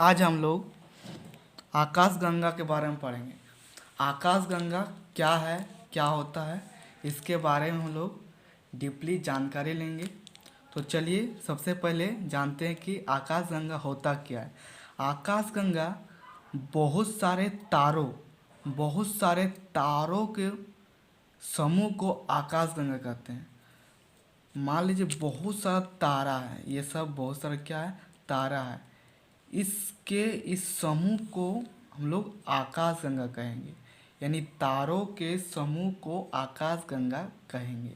आज हम लोग आकाशगंगा के बारे में पढ़ेंगे। आकाशगंगा क्या है, क्या होता है, इसके बारे में हम लोग डीपली जानकारी लेंगे। तो चलिए सबसे पहले जानते हैं कि आकाशगंगा होता क्या है। आकाशगंगा बहुत सारे तारों के समूह को आकाशगंगा कहते हैं। मान लीजिए बहुत सारा तारा है, ये सब बहुत सारा क्या है, तारा है। इस समूह को हम लोग आकाशगंगा कहेंगे, यानी तारों के समूह को आकाशगंगा कहेंगे।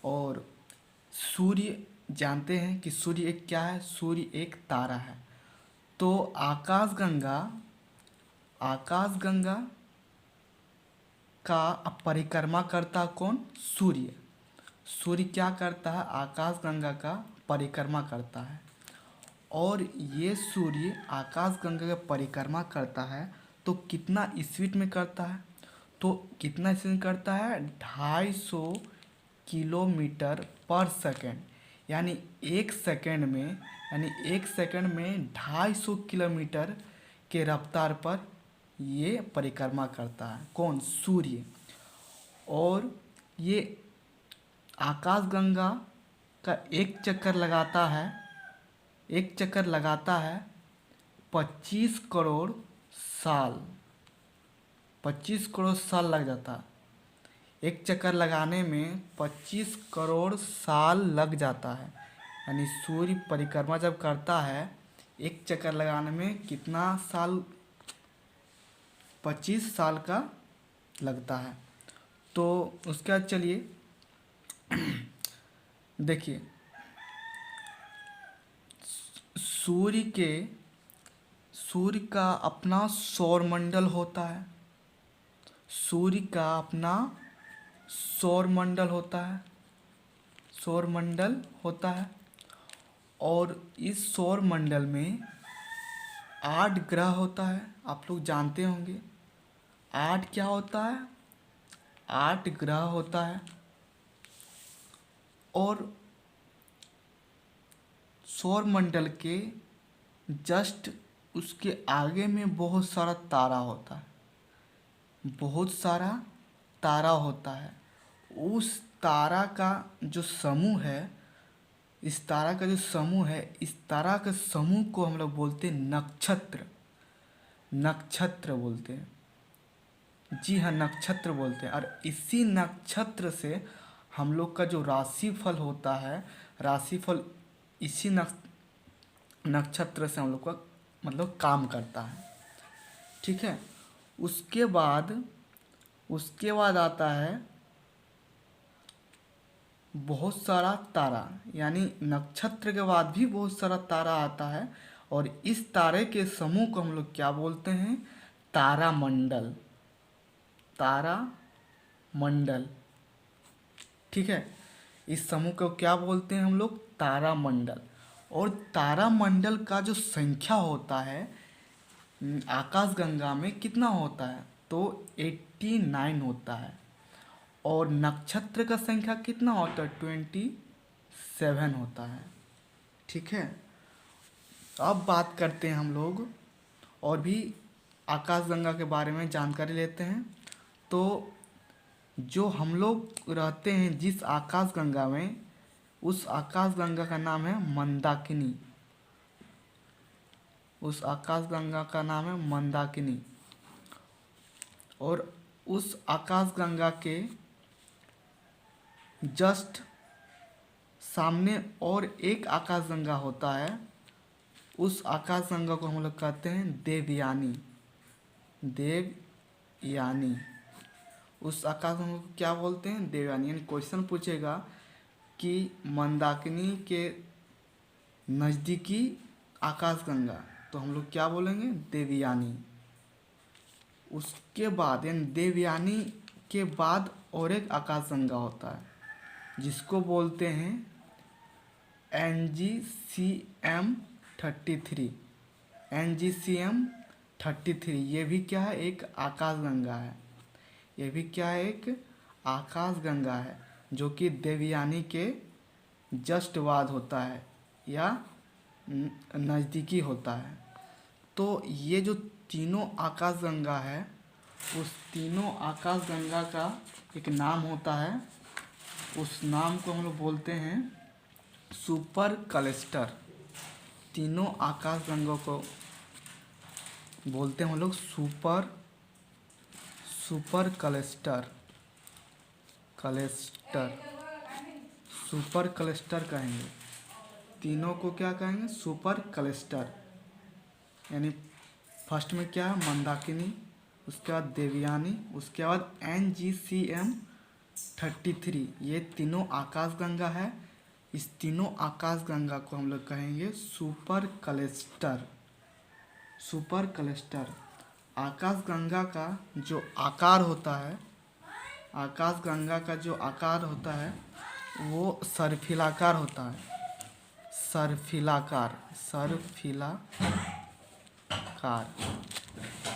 और सूर्य, जानते हैं कि सूर्य एक क्या है, सूर्य एक तारा है। तो आकाशगंगा का परिक्रमा करता कौन, सूर्य। सूर्य क्या करता है, आकाशगंगा का परिक्रमा करता है। और ये सूर्य आकाशगंगा का परिक्रमा करता है तो कितना स्पीड में करता है, तो कितना स्पीड में करता है, 250 किलोमीटर पर सेकेंड। यानी एक सेकेंड में 250 किलोमीटर के रफ्तार पर ये परिक्रमा करता है, कौन, सूर्य। और ये आकाशगंगा का एक चक्कर लगाता है 25 करोड़ साल। 25 करोड़ साल लग जाता है एक चक्कर लगाने में, 25 करोड़ साल लग जाता है। यानी सूर्य परिक्रमा जब करता है एक चक्कर लगाने में कितना साल, 25 साल का लगता है। तो उसके बाद चलिए देखिए, सूर्य का अपना सौरमंडल होता है। सूर्य का अपना सौरमंडल होता है। और इस सौरमंडल में 8 ग्रह होता है। आप लोग जानते होंगे 8 क्या होता है, 8 ग्रह होता है। और सौरमंडल के जस्ट उसके आगे में बहुत सारा तारा होता है। उस तारा का जो समूह है, इस तारा के समूह को हम लोग बोलते हैं नक्षत्र बोलते हैं। जी हाँ, नक्षत्र बोलते हैं। और इसी नक्षत्र से हम लोग का जो राशिफल होता है, राशिफल इसी नक्षत्र से हम लोग का मतलब काम करता है। ठीक है। उसके बाद आता है बहुत सारा तारा, यानी नक्षत्र के बाद भी बहुत सारा तारा आता है। और इस तारे के समूह को हम लोग क्या बोलते हैं, तारामंडल। ठीक है, इस समूह को क्या बोलते हैं हम लोग, तारामंडल। और तारामंडल का जो संख्या होता है आकाशगंगा में कितना होता है, तो 89 होता है। और नक्षत्र का संख्या कितना होता है, 27 होता है। ठीक है। अब बात करते हैं हम लोग और भी आकाशगंगा के बारे में जानकारी लेते हैं। तो जो हम लोग रहते हैं जिस आकाशगंगा में, उस आकाशगंगा का नाम है मंदाकिनी। और उस आकाशगंगा के जस्ट सामने और एक आकाशगंगा होता है। उस आकाशगंगा को हम लोग कहते हैं देवयानी। उस आकाशगंगा को क्या बोलते हैं, देवयानी। यानी क्वेश्चन पूछेगा कि मंदाकिनी के नज़दीकी आकाशगंगा, तो हम लोग क्या बोलेंगे, देवयानी। उसके बाद यानी देवयानी के बाद और एक आकाशगंगा होता है जिसको बोलते हैं NGCM 33। ये भी क्या है, एक आकाशगंगा है। जो कि देवयानी के जस्ट बाद होता है या नज़दीकी होता है। तो ये जो तीनों आकाशगंगा है, उस तीनों आकाशगंगा का एक नाम होता है, उस नाम को हम लोग बोलते हैं सुपर क्लस्टर। तीनों आकाशगंगा को बोलते हैं हम लोग सुपर क्लस्टर। सुपर क्लस्टर कहेंगे, तीनों को क्या कहेंगे? Super cluster. यानी फर्स्ट में क्या है? मंदाकिनी, उसके बाद देवयानी, उसके बाद NGCM-33। ये तीनों आकाशगंगा है। इस तीनों आकाशगंगा को हम लोग कहेंगे सुपर क्लस्टर। Super cluster. आकाशगंगा का जो आकार होता है, आकाशगंगा का जो आकार होता है वो सर्पिलाकार होता है। सर्पिलाकार।